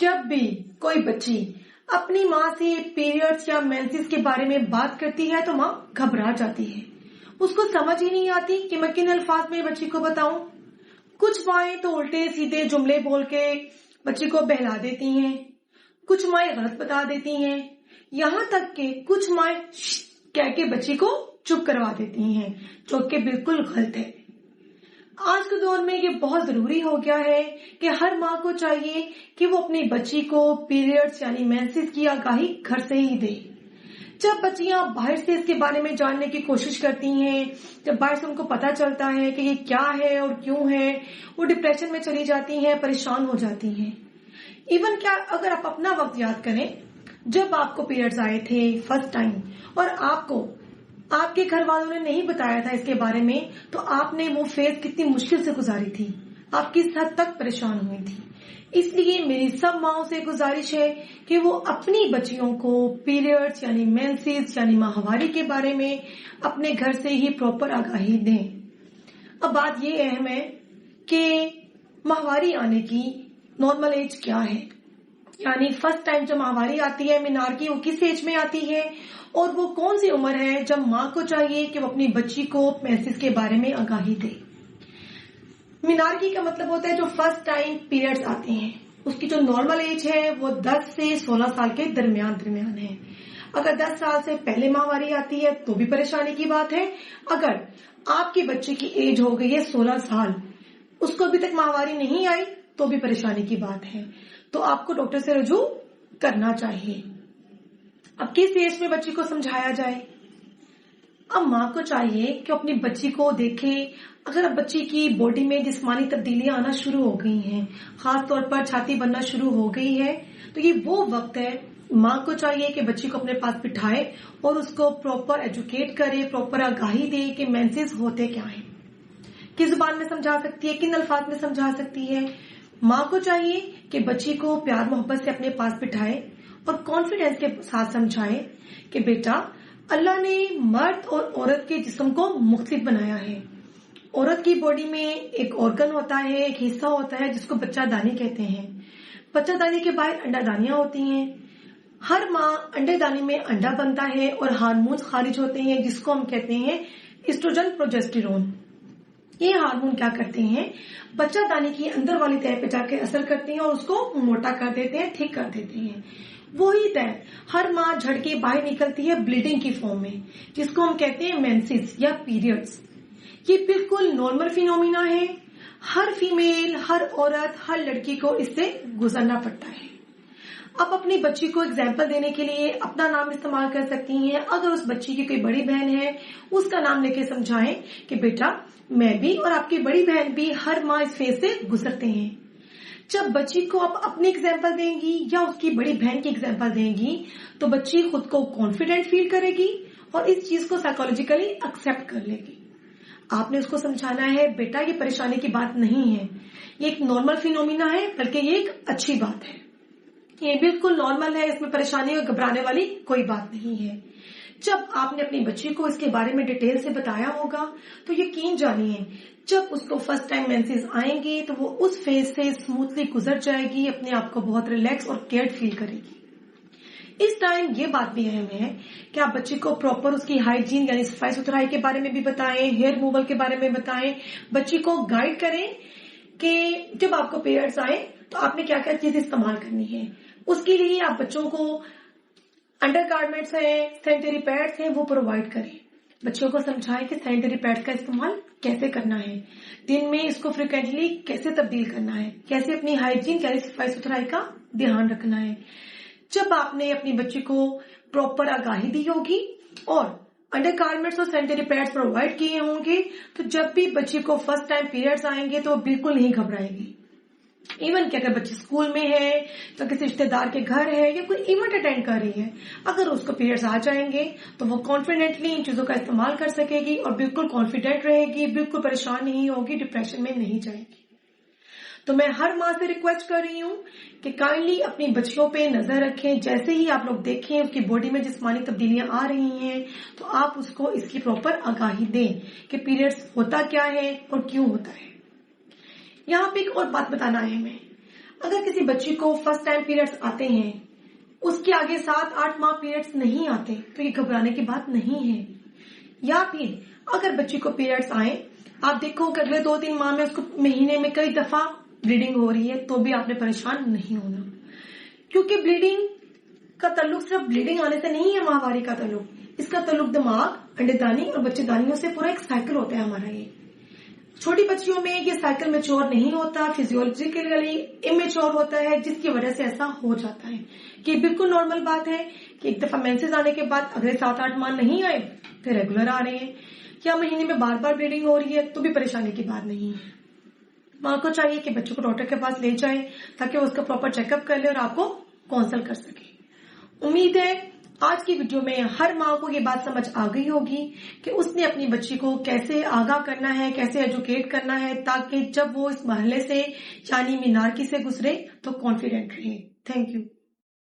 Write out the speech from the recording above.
जब भी कोई बच्ची अपनी माँ से पीरियड्स या मेंसेस के बारे में बात करती है तो माँ घबरा जाती है। उसको समझ ही नहीं आती कि मैं किन अल्फाज में बच्ची को बताऊं। कुछ माएं तो उल्टे सीधे जुमले बोल के बच्ची को बहला देती हैं, कुछ माएं गलत बता देती हैं, यहाँ तक कि कुछ माएं कह के बच्ची को चुप करवा देती हैं, जो कि बिल्कुल गलत है। आज के दौर में ये बहुत जरूरी हो गया है कि हर माँ को चाहिए कि वो अपनी बच्ची को पीरियड्स यानी मेंसेस की आगाही घर से ही दे। जब बच्चियां बाहर से इसके बारे में जानने की कोशिश करती हैं, जब बाहर से उनको पता चलता है कि ये क्या है और क्यों है, वो डिप्रेशन में चली जाती हैं, परेशान हो जाती हैं। इवन क्या अगर आप अपना वक्त याद करें, जब आपको पीरियड्स आए थे फर्स्ट टाइम और आपको आपके घर वालों ने नहीं बताया था इसके बारे में, तो आपने वो फेज कितनी मुश्किल से गुजारी थी, आप किस हद तक परेशान हुई थी। इसलिए मेरी सब माओं से गुजारिश है कि वो अपनी बच्चियों को पीरियड्स यानी मेंसेस यानी माहवारी के बारे में अपने घर से ही प्रॉपर आगाही दें। अब बात ये अहम है कि माहवारी आने की नॉर्मल एज क्या है, यानी फर्स्ट टाइम जब माहवारी आती है मीनार्की वो किस एज में आती है और वो कौन सी उम्र है जब माँ को चाहिए कि वो अपनी बच्ची को मेंसेस के बारे में आगाही दे। मीनार्की का मतलब होता है जो फर्स्ट टाइम पीरियड्स आते हैं, उसकी जो नॉर्मल एज है वो 10 से 16 साल के दरमियान है। अगर 10 साल से पहले माहवारी आती है तो भी परेशानी की बात है। अगर आपके बच्चे की एज हो गई है 16 साल, उसको अभी तक माहवारी नहीं आई तो भी परेशानी की बात है, तो आपको डॉक्टर से रुजू करना चाहिए। अब किस एज में बच्ची को समझाया जाए? अब माँ को चाहिए कि अपनी बच्ची को देखे। अगर अब बच्ची की बॉडी में जिस्मानी तब्दीलियां आना शुरू हो गई हैं, खास तौर पर छाती बनना शुरू हो गई है, तो ये वो वक्त है माँ को चाहिए कि बच्ची को अपने पास बिठाए और उसको प्रॉपर एजुकेट करे, प्रॉपर आगाही दे कि मेंसेस होते क्या है, किस जुबान में समझा सकती है, किन अल्फाज में समझा सकती है। माँ को चाहिए कि बच्ची को प्यार मोहब्बत से अपने पास बिठाए और कॉन्फिडेंस के साथ समझाए कि बेटा अल्लाह ने मर्द और औरत के जिस्म को मुख्तलिफ बनाया है। औरत की बॉडी में एक ऑर्गन होता है, एक हिस्सा होता है जिसको बच्चादानी कहते हैं। बच्चादानी के बाहर अंडादानियां होती हैं। हर माँ अंडेदानी में अंडा बनता है और हार्मोन्स खारिज होते हैं जिसको हम कहते हैं एस्ट्रोजन प्रोजेस्टेरोन। ये हार्मोन क्या करते हैं, बच्चादानी की अंदर वाली तह पे जाकर असर करते हैं और उसको मोटा कर देते हैं, ठीक कर देते हैं। वही तह हर माँ झड़ के बाहर निकलती है ब्लीडिंग की फॉर्म में, जिसको हम कहते हैं मेंसेस या पीरियड्स। ये बिल्कुल नॉर्मल फिनोमिना है। हर फीमेल, हर औरत, हर लड़की को इससे गुजरना पड़ता है। अब अपनी बच्ची को एग्जाम्पल देने के लिए अपना नाम इस्तेमाल कर सकती हैं। अगर उस बच्ची की कोई बड़ी बहन है, उसका नाम लेके समझाएं कि बेटा मैं भी और आपकी बड़ी बहन भी हर माँ इस फेज से गुजरते हैं। जब बच्ची को आप अपनी एग्जाम्पल देंगी या उसकी बड़ी बहन की एग्जाम्पल देंगी तो बच्ची खुद को कॉन्फिडेंट फील करेगी और इस चीज को साइकोलॉजिकली एक्सेप्ट कर लेगी। आपने उसको समझाना है बेटा ये परेशानी की बात नहीं है, ये एक नॉर्मल फिनोमिना है, बल्कि ये एक अच्छी बात है, ये बिल्कुल नॉर्मल है, इसमें परेशानी और घबराने वाली कोई बात नहीं है। जब आपने अपनी बच्ची को इसके बारे में डिटेल से बताया होगा तो यकीन जानिए जब उसको फर्स्ट टाइम मेंसेस आएंगे तो वो उस फेज से स्मूथली गुजर जाएगी, अपने आप को बहुत रिलैक्स और केयर्ड फील करेगी। इस टाइम ये बात भी अहम है कि आप बच्ची को प्रॉपर उसकी हाइजीन यानी सफाई सुथराई के बारे में भी बताएं, हेयर रिमूवल के बारे में बताएं, बच्ची को गाइड करें कि जब आपको पीरियड्स आए तो आपने क्या क्या चीज इस्तेमाल करनी है। उसके लिए आप बच्चों को अंडर गारमेंट्स है, सैनिटरी पैड्स हैं, वो प्रोवाइड करें। बच्चों को समझाएं कि सैनिटरी पैड्स का इस्तेमाल कैसे करना है, दिन में इसको फ्रिक्वेंटली कैसे तब्दील करना है, कैसे अपनी हाइजीन यानी सफाई सुथराई का ध्यान रखना है। जब आपने अपनी बच्ची को प्रॉपर आगाही दी होगी और अंडर गारमेंट्स और सैनिटरी पैड्स प्रोवाइड किए होंगे तो जब भी बच्ची को फर्स्ट टाइम पीरियड्स आएंगे तो बिल्कुल नहीं घबराएगी। इवन कि अगर बच्ची स्कूल में है तो किसी रिश्तेदार के घर है या कोई इवेंट अटेंड कर रही है, अगर उसको पीरियड्स आ जाएंगे तो वो कॉन्फिडेंटली इन चीजों का इस्तेमाल कर सकेगी और बिल्कुल कॉन्फिडेंट रहेगी, बिल्कुल परेशान नहीं होगी, डिप्रेशन में नहीं जाएगी। तो मैं हर माँ से रिक्वेस्ट कर रही हूँ कि काइंडली अपनी बच्चियों पे नजर रखें। जैसे ही आप लोग देखें उसकी बॉडी में जिस्मानी तब्दीलियां आ रही हैं तो आप उसको इसकी प्रॉपर आगाही दें कि पीरियड्स होता क्या है और क्यों होता है। यहाँ पे एक और बात बताना है मैं, अगर किसी बच्ची को फर्स्ट टाइम पीरियड्स आते हैं, उसके आगे 7-8 माह पीरियड्स नहीं आते, तो ये घबराने की बात नहीं है। या फिर अगर बच्ची को पीरियड्स आए, आप देखो कि अगले 2-3 माह में उसको महीने में कई दफा ब्लीडिंग हो रही है, तो भी आपने परेशान नहीं होना, क्योंकि ब्लीडिंग का ताल्लुक सिर्फ ब्लीडिंग आने से नहीं है। माहवारी का ताल्लुक, इसका ताल्लुक दिमाग, अंडेदानी और बच्चेदानियों से पूरा एक साइकिल होता है हमारा। ये छोटी बच्चियों में ये साइकिल मैच्योर नहीं होता, फिजियोलॉजिकली इमेच्योर होता है, जिसकी वजह से ऐसा हो जाता है। कि बिल्कुल नॉर्मल बात है कि एक दफा मेंसेस आने के बाद अगले 7-8 माह नहीं आए, फिर रेगुलर आ रहे हैं, या महीने में बार बार ब्लीडिंग हो रही है, तो भी परेशानी की बात नहीं है। माँ को चाहिए कि बच्चों को डॉक्टर के पास ले जाए, ताकि वो उसका प्रॉपर चेकअप कर ले और आपको काउंसल कर सके। उम्मीद है आज की वीडियो में हर माँ को ये बात समझ आ गई होगी कि उसने अपनी बच्ची को कैसे आगाह करना है, कैसे एजुकेट करना है, ताकि जब वो इस मरहले से यानी मीनारकी से गुजरे तो कॉन्फिडेंट रहे। Thank you.